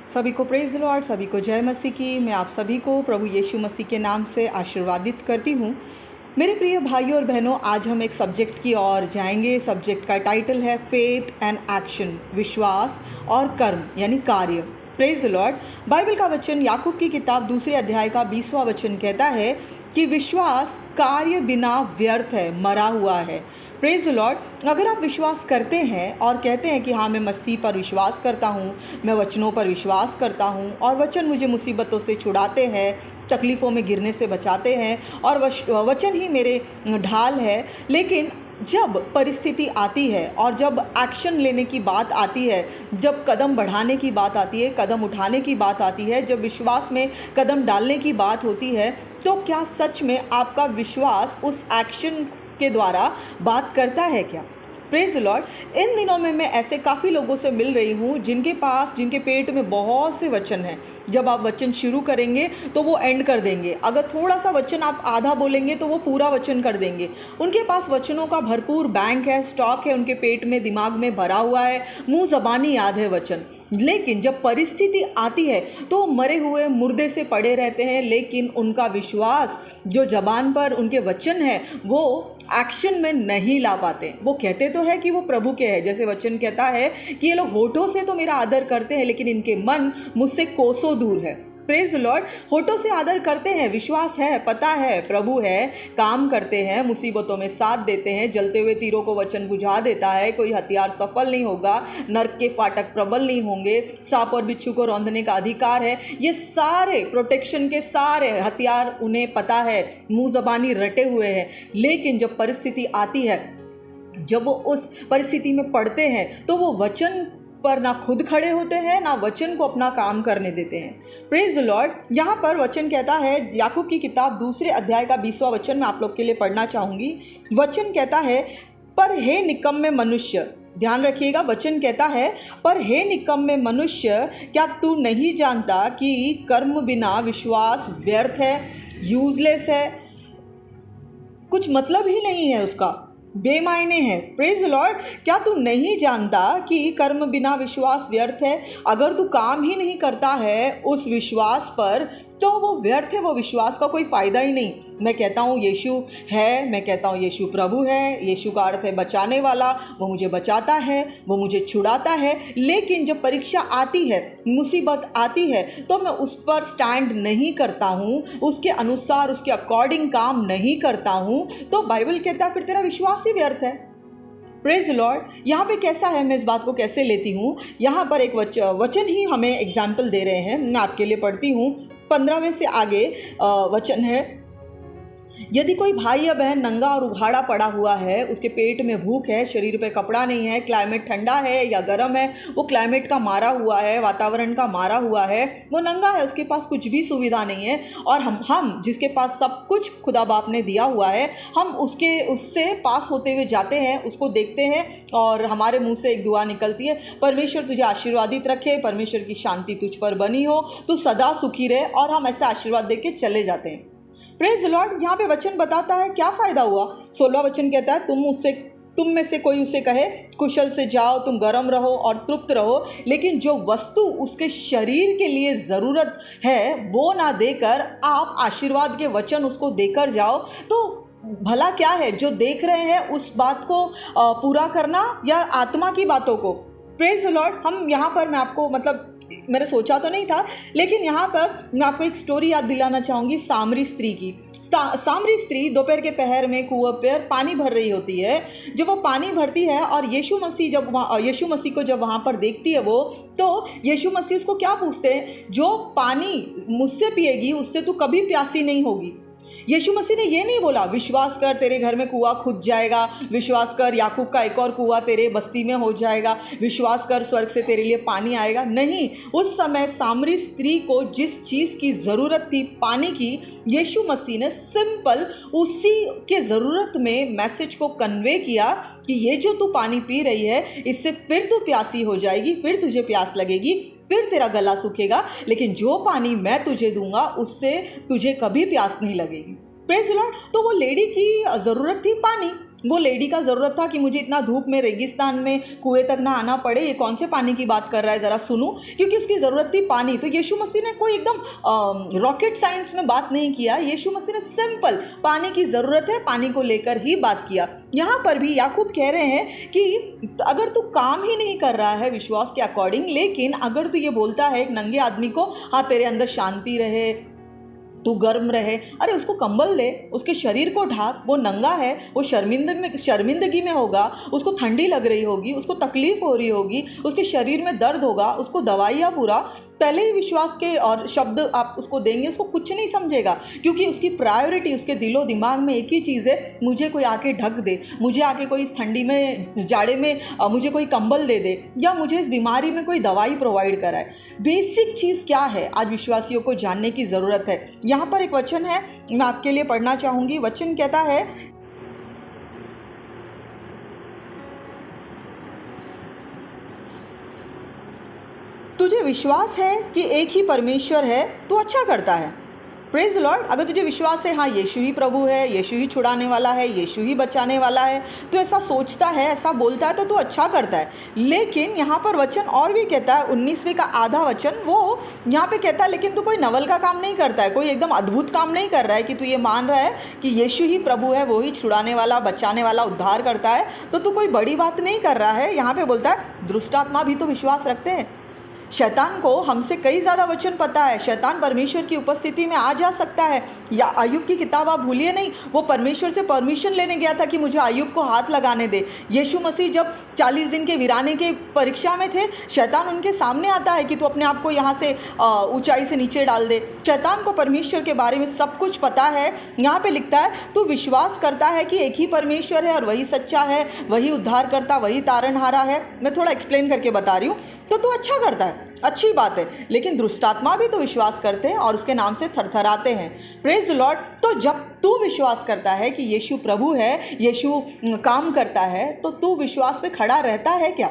सभी को praise Lord, सभी को जय मसीह की। मैं आप सभी को प्रभु यीशु मसीह के नाम से आशीर्वादित करती हूँ। मेरे प्रिय भाइयों और बहनों, आज हम एक सब्जेक्ट की ओर जाएंगे। सब्जेक्ट का टाइटल है फेथ एंड एक्शन, विश्वास और कर्म यानी कार्य। Praise Lord. बाइबल का वचन याकूब की किताब 2 अध्याय का 20वां वचन कहता है कि विश्वास कार्य बिना व्यर्थ है, मरा हुआ है। Praise Lord. अगर आप विश्वास करते हैं और कहते हैं कि हाँ, मैं मसीह पर विश्वास करता हूँ, मैं वचनों पर विश्वास करता हूँ और वचन मुझे मुसीबतों से छुड़ाते हैं, तकलीफ़ों में गिरने से बचाते हैं और वचन ही मेरे ढाल है, लेकिन जब परिस्थिति आती है और जब एक्शन लेने की बात आती है, जब कदम बढ़ाने की बात आती है, कदम उठाने की बात आती है, जब विश्वास में कदम डालने की बात होती है, तो क्या सच में आपका विश्वास उस एक्शन के द्वारा बात करता है क्या? Praise Lord. इन दिनों में मैं ऐसे काफ़ी लोगों से मिल रही हूँ जिनके पेट में बहुत से वचन हैं। जब आप वचन शुरू करेंगे तो वो एंड कर देंगे। अगर थोड़ा सा वचन आप आधा बोलेंगे तो वो पूरा वचन कर देंगे। उनके पास वचनों का भरपूर बैंक है, स्टॉक है, उनके पेट में, दिमाग में भरा हुआ है, मुंह ज़बानी याद है वचन। लेकिन जब परिस्थिति आती है तो मरे हुए मुर्दे से पड़े रहते हैं, लेकिन उनका विश्वास जो ज़बान पर उनके वचन है वो एक्शन में नहीं ला पाते। वो कहते तो है कि वो प्रभु के हैं, जैसे वचन कहता है कि ये लोग होठों से तो मेरा आदर करते हैं लेकिन इनके मन मुझसे कोसों दूर है। Praise Lord. होठों से आदर करते हैं, विश्वास है, पता है प्रभु है, काम करते हैं, मुसीबतों में साथ देते हैं, जलते हुए तीरों को वचन बुझा देता है, कोई हथियार सफल नहीं होगा, नरक के फाटक प्रबल नहीं होंगे, सांप और बिच्छू को रौंदने का अधिकार है। ये सारे प्रोटेक्शन के सारे हथियार उन्हें पता है, मुंह ज़बानी रटे हुए हैं। लेकिन जब परिस्थिति आती है, जब वो उस परिस्थिति में पड़ते हैं तो वो वचन पर ना खुद खड़े होते हैं, ना वचन को अपना काम करने देते हैं। Praise the Lord. यहाँ पर वचन कहता है, याकूब की किताब 2 अध्याय का 20वां वचन मैं आप लोग के लिए पढ़ना चाहूँगी। वचन कहता है, पर हे निकम्मे मनुष्य, ध्यान रखिएगा, वचन कहता है, पर हे निकम्मे मनुष्य, क्या तू नहीं जानता कि कर्म बिना विश्वास व्यर्थ है, यूजलेस है, कुछ मतलब ही नहीं है, उसका बेमायने है। Praise Lord. क्या तू नहीं जानता कि कर्म बिना विश्वास व्यर्थ है? अगर तू काम ही नहीं करता है उस विश्वास पर तो वो व्यर्थ है, वो विश्वास का कोई फ़ायदा ही नहीं। मैं कहता हूँ यीशु है, मैं कहता हूँ यीशु प्रभु है, यीशु का अर्थ है बचाने वाला, वो मुझे बचाता है, वो मुझे छुड़ाता है, लेकिन जब परीक्षा आती है, मुसीबत आती है, तो मैं उस पर स्टैंड नहीं करता हूँ, उसके अनुसार, उसके अकॉर्डिंग काम नहीं करता हूँ, तो बाइबल कहता है फिर तेरा विश्वास ही व्यर्थ है। Praise Lord. यहाँ पे कैसा है, मैं इस बात को कैसे लेती हूँ, यहाँ पर एक वचन ही हमें एग्जाम्पल दे रहे हैं, मैं आपके लिए पढ़ती हूँ। 15वें से आगे वचन है, यदि कोई भाई या बहन नंगा और उघाड़ा पड़ा हुआ है, उसके पेट में भूख है, शरीर पे कपड़ा नहीं है, क्लाइमेट ठंडा है या गर्म है, वो क्लाइमेट का मारा हुआ है, वातावरण का मारा हुआ है, वो नंगा है, उसके पास कुछ भी सुविधा नहीं है, और हम जिसके पास सब कुछ खुदा बाप ने दिया हुआ है, हम उससे पास होते हुए जाते हैं, उसको देखते हैं और हमारे मुंह से एक दुआ निकलती है, परमेश्वर तुझे आशीर्वादित रखे, परमेश्वर की शांति तुझ पर बनी हो, तू सदा सुखी रहे, और हम ऐसा आशीर्वाद दे के चले जाते हैं। Praise Lord. यहाँ पे वचन बताता है क्या फ़ायदा हुआ। 16वां वचन कहता है, तुम में से कोई उसे कहे कुशल से जाओ, तुम गर्म रहो और तृप्त रहो, लेकिन जो वस्तु उसके शरीर के लिए ज़रूरत है वो ना देकर आप आशीर्वाद के वचन उसको देकर जाओ, तो भला क्या है? जो देख रहे हैं उस बात को पूरा करना या आत्मा की बातों को। Praise Lord. हम यहाँ पर, मैं आपको मैंने सोचा तो नहीं था, लेकिन यहाँ पर मैं आपको एक स्टोरी याद दिलाना चाहूँगी सामरी स्त्री की। सामरी स्त्री दोपहर के पहर में कुआं पर पानी भर रही होती है। जब वो पानी भरती है और यीशु मसीह को जब वहाँ पर देखती है वो, तो यीशु मसीह उसको क्या पूछते हैं, जो पानी मुझसे पिएगी उससे तू कभी प्यासी नहीं होगी। यीशु मसीह ने ये नहीं बोला विश्वास कर तेरे घर में कुआं खुद जाएगा, विश्वास कर याकूब का एक और कुआं तेरे बस्ती में हो जाएगा, विश्वास कर स्वर्ग से तेरे लिए पानी आएगा। नहीं, उस समय सामरी स्त्री को जिस चीज़ की ज़रूरत थी, पानी की, यीशु मसीह ने सिंपल उसी के ज़रूरत में मैसेज को कन्वे किया कि ये जो तू पानी पी रही है इससे फिर तू प्यासी हो जाएगी, फिर तुझे प्यास लगेगी, फिर तेरा गला सूखेगा, लेकिन जो पानी मैं तुझे दूंगा उससे तुझे कभी प्यास नहीं लगेगी। Praise the Lord. तो वो लेडी की ज़रूरत थी पानी, वो लेडी का ज़रूरत था कि मुझे इतना धूप में रेगिस्तान में कुएं तक ना आना पड़े, ये कौन से पानी की बात कर रहा है ज़रा सुनूं, क्योंकि उसकी ज़रूरत थी पानी। तो यीशु मसीह ने कोई एकदम रॉकेट साइंस में बात नहीं किया, यीशु मसीह ने सिंपल पानी की ज़रूरत है पानी को लेकर ही बात किया। यहाँ पर भी याकूब कह रहे हैं कि अगर तू काम ही नहीं कर रहा है विश्वास के अकॉर्डिंग, लेकिन अगर तू ये बोलता है एक नंगे आदमी को, हाँ तेरे अंदर शांति रहे, तू गर्म रहे, अरे उसको कंबल दे, उसके शरीर को ढाक, वो नंगा है, वो शर्मिंदगी में होगा, उसको ठंडी लग रही होगी, उसको तकलीफ हो रही होगी, उसके शरीर में दर्द होगा, उसको दवाइयाँ पूरा पहले ही विश्वास के और शब्द आप उसको देंगे, उसको कुछ नहीं समझेगा, क्योंकि उसकी प्रायोरिटी उसके दिलो दिमाग में एक ही चीज़ है, मुझे कोई आके ढक दे, मुझे आके कोई इस ठंडी में जाड़े में मुझे कोई कंबल दे दे, या मुझे इस बीमारी में कोई दवाई प्रोवाइड कराए। बेसिक चीज़ क्या है आज विश्वासियों को जानने की ज़रूरत है। यहाँ पर एक वचन है, मैं आपके लिए पढ़ना चाहूँगी। वचन कहता है, तुझे विश्वास है कि एक ही परमेश्वर है, तू अच्छा करता है। Praise Lord. अगर तुझे विश्वास है हाँ यीशु ही प्रभु है, यीशु ही छुड़ाने वाला है, यीशु ही बचाने वाला है, तो ऐसा सोचता है, ऐसा बोलता है, तो तू अच्छा करता है। लेकिन यहाँ पर वचन और भी कहता है, 19वें का आधा वचन वो यहाँ पे कहता है, लेकिन तू कोई नवल का काम नहीं करता है, कोई एकदम अद्भुत काम नहीं कर रहा है कि तू ये मान रहा है कि यीशु ही प्रभु है, वो ही छुड़ाने वाला, बचाने वाला, उद्धार करता है, तो तू कोई बड़ी बात नहीं कर रहा है। यहाँ पे बोलता है दुष्ट आत्मा भी तो विश्वास रखते हैं। शैतान को हमसे कई ज़्यादा वचन पता है, शैतान परमेश्वर की उपस्थिति में आ जा सकता है। या अय्यूब की किताब आप भूलिए नहीं, वो परमेश्वर से परमिशन लेने गया था कि मुझे अय्यूब को हाथ लगाने दे। यीशु मसीह जब 40 दिन के वीराने के परीक्षा में थे, शैतान उनके सामने आता है कि तू अपने आप को यहाँ से ऊंचाई से नीचे डाल दे। शैतान को परमेश्वर के बारे में सब कुछ पता है। यहाँ पे लिखता है तू विश्वास करता है कि एक ही परमेश्वर है और वही सच्चा है, वही उद्धार करता, वही तारनहारा है। मैं थोड़ा एक्सप्लेन करके बता रही हूँ, तो तू अच्छा करता है, अच्छी बात है। लेकिन दुष्टात्मा भी तो विश्वास करते हैं और उसके नाम से थरथराते हैं। Praise the Lord. तो जब तू विश्वास करता है कि यीशु प्रभु है, यीशु काम करता है, तो तू विश्वास पे खड़ा रहता है क्या?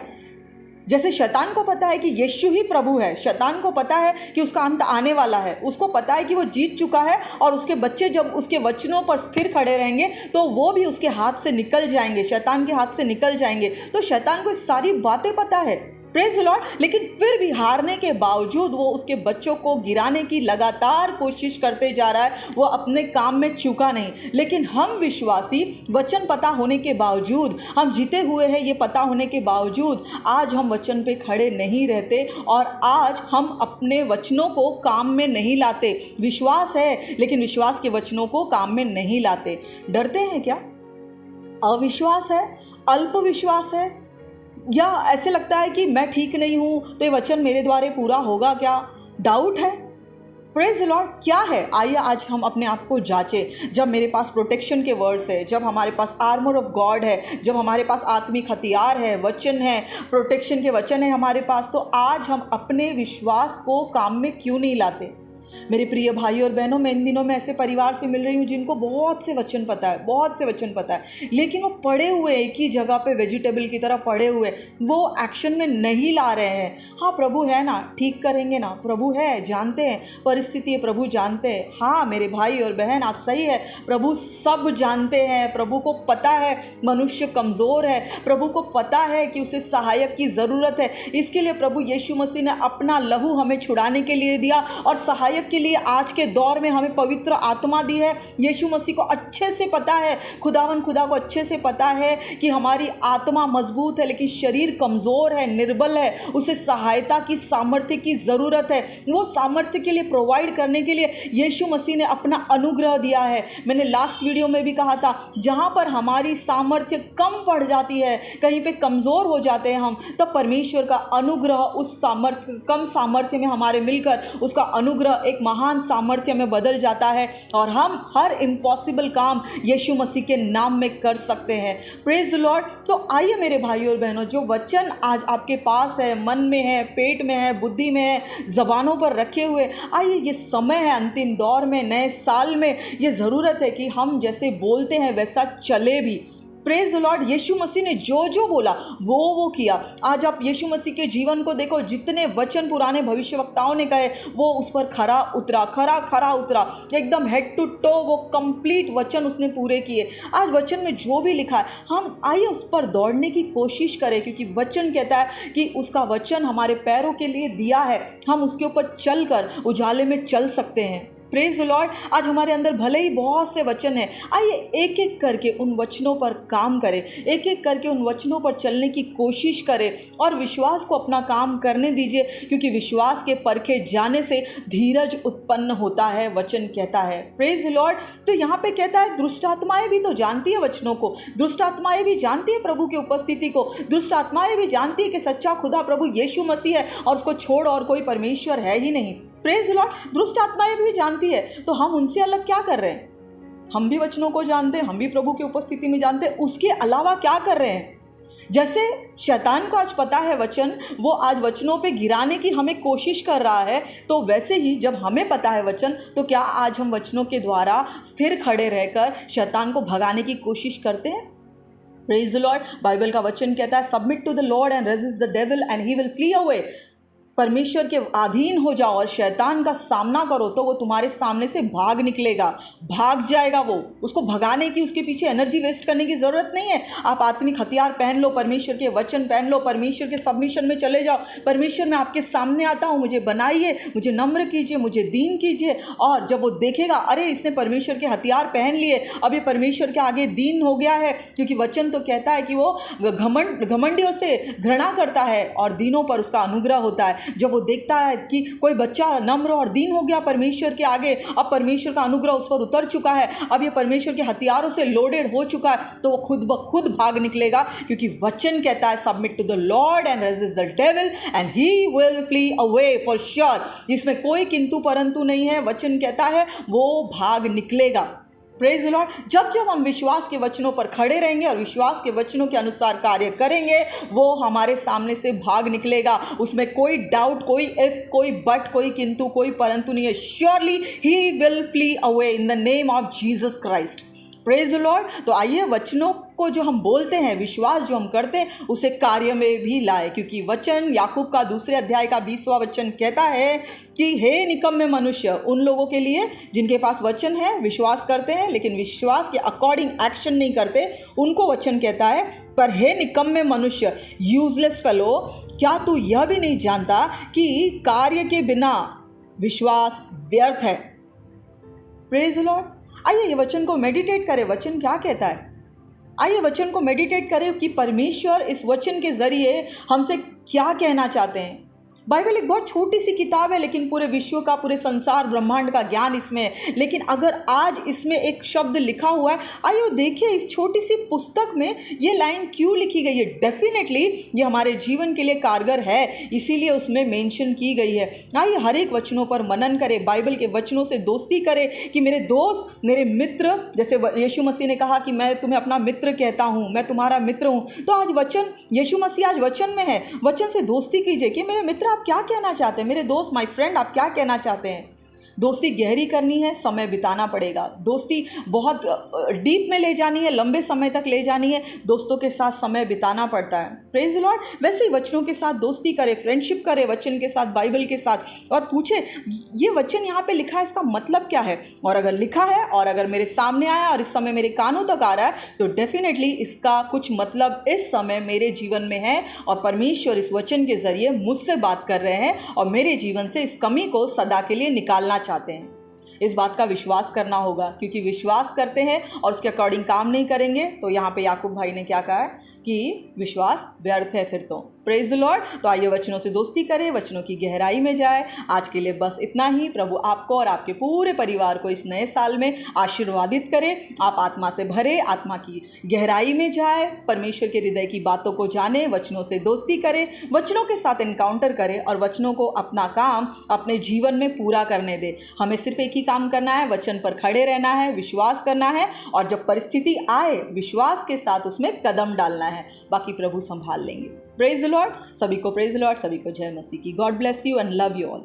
जैसे शैतान को पता है कि यीशु ही प्रभु है, शैतान को पता है कि उसका अंत आने वाला है, उसको पता है कि वो जीत चुका है और उसके बच्चे जब उसके वचनों पर स्थिर खड़े रहेंगे तो वो भी उसके हाथ से निकल जाएंगे, शैतान के हाथ से निकल जाएंगे। तो शैतान को सारी बातें पता है। Praise the Lord. लेकिन फिर भी हारने के बावजूद वो उसके बच्चों को गिराने की लगातार कोशिश करते जा रहा है, वो अपने काम में चूका नहीं। लेकिन हम विश्वासी वचन पता होने के बावजूद, हम जीते हुए हैं ये पता होने के बावजूद, आज हम वचन पे खड़े नहीं रहते और आज हम अपने वचनों को काम में नहीं लाते। विश्वास है लेकिन विश्वास के वचनों को काम में नहीं लाते। डरते हैं क्या? अविश्वास है, अल्प विश्वास है, या ऐसे लगता है कि मैं ठीक नहीं हूँ तो ये वचन मेरे द्वारा पूरा होगा क्या? डाउट है। Praise the Lord. क्या है? आइए आज हम अपने आप को जांचें। जब मेरे पास प्रोटेक्शन के वर्ड्स है, जब हमारे पास आर्मर ऑफ गॉड है, जब हमारे पास आत्मिक हथियार है, वचन है, प्रोटेक्शन के वचन है हमारे पास, तो आज हम अपने विश्वास को काम में क्यों नहीं लाते? मेरे प्रिय भाई और बहनों, मैं इन दिनों में ऐसे परिवार से मिल रही हूँ जिनको बहुत से वचन पता है, बहुत से वचन पता है, लेकिन वो पड़े हुए एक ही जगह पे वेजिटेबल की तरह पड़े हुए, वो एक्शन में नहीं ला रहे हैं। हाँ प्रभु है ना, ठीक करेंगे ना, प्रभु है, जानते हैं परिस्थिति है, प्रभु जानते हैं। हाँ मेरे भाई और बहन आप सही है, प्रभु सब जानते हैं, प्रभु को पता है मनुष्य कमज़ोर है, प्रभु को पता है कि उसे सहायक की ज़रूरत है। इसके लिए प्रभु यीशु मसीह ने अपना लहू हमें छुड़ाने के लिए दिया और सहायक के लिए आज के दौर में हमें पवित्र आत्मा दी है। यीशु मसीह को अच्छे से पता है, खुदा को अच्छे से पता है कि हमारी आत्मा मजबूत है लेकिन शरीर कमज़ोर है, निर्बल है, उसे सहायता की, सामर्थ्य की ज़रूरत है। वो सामर्थ्य के लिए प्रोवाइड करने के लिए यीशु मसीह ने अपना अनुग्रह दिया है। मैंने लास्ट वीडियो में भी कहा था, जहाँ पर हमारी सामर्थ्य कम पड़ जाती है, कहीं पे कमज़ोर हो जाते हैं हम, तब परमेश्वर का अनुग्रह उस सामर्थ्य, कम सामर्थ्य में हमारे मिलकर उसका अनुग्रह एक महान सामर्थ्य में बदल जाता है और हम हर इम्पॉसिबल काम यीशु मसीह के नाम में कर सकते हैं। Praise the Lord. तो आइए मेरे भाइयों और बहनों, जो वचन आज आपके पास है, मन में है, पेट में है, बुद्धि में है, ज़बानों पर रखे हुए, आइए ये समय है, अंतिम दौर में, नए साल में ये ज़रूरत है कि हम जैसे बोलते हैं वैसा चले भी। Praise the Lord. यीशु मसीह ने जो जो बोला वो किया। आज आप यीशु मसीह के जीवन को देखो, जितने वचन पुराने भविष्यवक्ताओं ने कहे वो उस पर खरा उतरा, एकदम हेड टू टो वो कंप्लीट वचन उसने पूरे किए। आज वचन में जो भी लिखा है हम आइए उस पर दौड़ने की कोशिश करें, क्योंकि वचन कहता है कि उसका वचन हमारे पैरों के लिए दिया है, हम उसके ऊपर चलकर उजाले में चल सकते हैं। Praise the Lord. आज हमारे अंदर भले ही बहुत से वचन हैं, आइए एक एक करके उन वचनों पर काम करें, एक एक करके उन वचनों पर चलने की कोशिश करें और विश्वास को अपना काम करने दीजिए, क्योंकि विश्वास के परखे जाने से धीरज उत्पन्न होता है, वचन कहता है। Praise the Lord. तो यहाँ पे कहता है दुष्ट आत्माएं भी तो जानती है वचनों को, दुष्ट आत्माएं भी जानती है प्रभु की उपस्थिति को, दुष्ट आत्माएं भी जानती है कि सच्चा खुदा प्रभु यीशु मसीह है और उसको छोड़ और कोई परमेश्वर है ही नहीं। Praise the Lord. दुष्ट आत्माएं भी जानती है, तो हम उनसे अलग क्या कर रहे हैं? हम भी वचनों को जानते हैं, हम भी प्रभु की उपस्थिति में जानते हैं, उसके अलावा क्या कर रहे हैं? जैसे शैतान को आज पता है वचन, वो आज वचनों पे गिराने की हमें कोशिश कर रहा है, तो वैसे ही जब हमें पता है वचन, तो क्या आज हम वचनों के द्वारा स्थिर खड़े रहकर शैतान को भगाने की कोशिश करते हैं? Praise the Lord. बाइबल का वचन कहता है submit to the Lord and resist the devil and he will flee away. परमेश्वर के अधीन हो जाओ और शैतान का सामना करो, तो वो तुम्हारे सामने से भाग निकलेगा, भाग जाएगा। वो उसको भगाने की, उसके पीछे एनर्जी वेस्ट करने की ज़रूरत नहीं है। आप आत्मिक हथियार पहन लो, परमेश्वर के वचन पहन लो, परमेश्वर के सबमिशन में चले जाओ। परमेश्वर मैं आपके सामने आता हूँ, मुझे बनाइए, मुझे नम्र कीजिए, मुझे दीन कीजिए। और जब वो देखेगा अरे इसने परमेश्वर के हथियार पहन लिए, अब ये परमेश्वर के आगे दीन हो गया है, क्योंकि वचन तो कहता है कि वो घमंडियों से घृणा करता है और दीनों पर उसका अनुग्रह होता है। जब वो देखता है कि कोई बच्चा नम्र और दीन हो गया परमेश्वर के आगे, अब परमेश्वर का अनुग्रह उस पर उतर चुका है, अब ये परमेश्वर के हथियारों से लोडेड हो चुका है, तो वो खुद ब खुद भाग निकलेगा, क्योंकि वचन कहता है submit to the Lord and resist the devil and he will flee away for sure. इसमें कोई किंतु परंतु नहीं है, वचन कहता है वो भाग निकलेगा। Praise the Lord. जब जब हम विश्वास के वचनों पर खड़े रहेंगे और विश्वास के वचनों के अनुसार कार्य करेंगे, वो हमारे सामने से भाग निकलेगा। उसमें कोई डाउट, कोई इफ, कोई बट, कोई किंतु, कोई परंतु नहीं है। Surely he will flee away in the name of Jesus Christ. Praise the Lord. तो आइए वचनों को जो हम बोलते हैं, विश्वास जो हम करते हैं, उसे कार्य में भी लाए, क्योंकि वचन याकूब का 2 अध्याय का 20वां वचन कहता है कि हे निकम्मे मनुष्य, उन लोगों के लिए जिनके पास वचन है, विश्वास करते हैं लेकिन विश्वास के अकॉर्डिंग एक्शन नहीं करते, उनको वचन कहता है पर हे निकम्मे मनुष्य, यूजलेस फेलो, क्या तू यह भी नहीं जानता कि कार्य के बिना विश्वास व्यर्थ है। Praise the Lord. आइए ये वचन को मेडिटेट करें, वचन क्या कहता है। आइए वचन को मेडिटेट करें कि परमेश्वर इस वचन के ज़रिए हमसे क्या कहना चाहते हैं। बाइबल एक बहुत छोटी सी किताब है, लेकिन पूरे विश्व का, पूरे संसार ब्रह्मांड का ज्ञान इसमें है। लेकिन अगर आज इसमें एक शब्द लिखा हुआ है, आइए देखिए इस छोटी सी पुस्तक में ये लाइन क्यों लिखी गई है। डेफिनेटली ये हमारे जीवन के लिए कारगर है, इसीलिए उसमें मेंशन की गई है। आइए हर एक वचनों पर मनन करें, बाइबल के वचनों से दोस्ती करें कि मेरे दोस्त, मेरे मित्र, जैसे यीशु मसीह ने कहा कि मैं तुम्हें अपना मित्र कहता हूँ, मैं तुम्हारा मित्र हूँ। तो आज वचन, यीशु मसीह आज वचन में है, वचन से दोस्ती कीजिए कि मेरे मित्र आप क्या कहना चाहते हैं, मेरे दोस्त, माय फ्रेंड आप क्या कहना चाहते हैं। दोस्ती गहरी करनी है, समय बिताना पड़ेगा। दोस्ती बहुत डीप में ले जानी है, लंबे समय तक ले जानी है, दोस्तों के साथ समय बिताना पड़ता है। Praise the Lord. वैसे ही वचनों के साथ दोस्ती करें, फ्रेंडशिप करें वचन के साथ, बाइबल के साथ, और पूछे ये वचन यहाँ पे लिखा है, इसका मतलब क्या है। और अगर लिखा है और अगर मेरे सामने आया और इस समय मेरे कानों तक आ रहा है, तो डेफिनेटली इसका कुछ मतलब इस समय मेरे जीवन में है और परमेश्वर इस वचन के जरिए मुझसे बात कर रहे हैं और मेरे जीवन से इस कमी को सदा के लिए निकालना चाहते हैं। इस बात का विश्वास करना होगा, क्योंकि विश्वास करते हैं और उसके अकॉर्डिंग काम नहीं करेंगे, तो यहाँ पे याकूब भाई ने क्या कहा है कि विश्वास व्यर्थ है फिर तो। Praise the Lord. तो आइए वचनों से दोस्ती करें, वचनों की गहराई में जाए। आज के लिए बस इतना ही। प्रभु आपको और आपके पूरे परिवार को इस नए साल में आशीर्वादित करे। आप आत्मा से भरे, आत्मा की गहराई में जाए, परमेश्वर के हृदय की बातों को जाने, वचनों से दोस्ती करें, वचनों के साथ एनकाउंटर करें और वचनों को अपना काम अपने जीवन में पूरा करने दे। हमें सिर्फ एक ही काम करना है, वचन पर खड़े रहना है, विश्वास करना है, और जब परिस्थिति आए विश्वास के साथ उसमें कदम डालना है। बाकी प्रभु संभाल लेंगे। Praise the Lord. सभी को प्रेज द लॉर्ड, सभी को जय मसीह की। God bless you and love you all.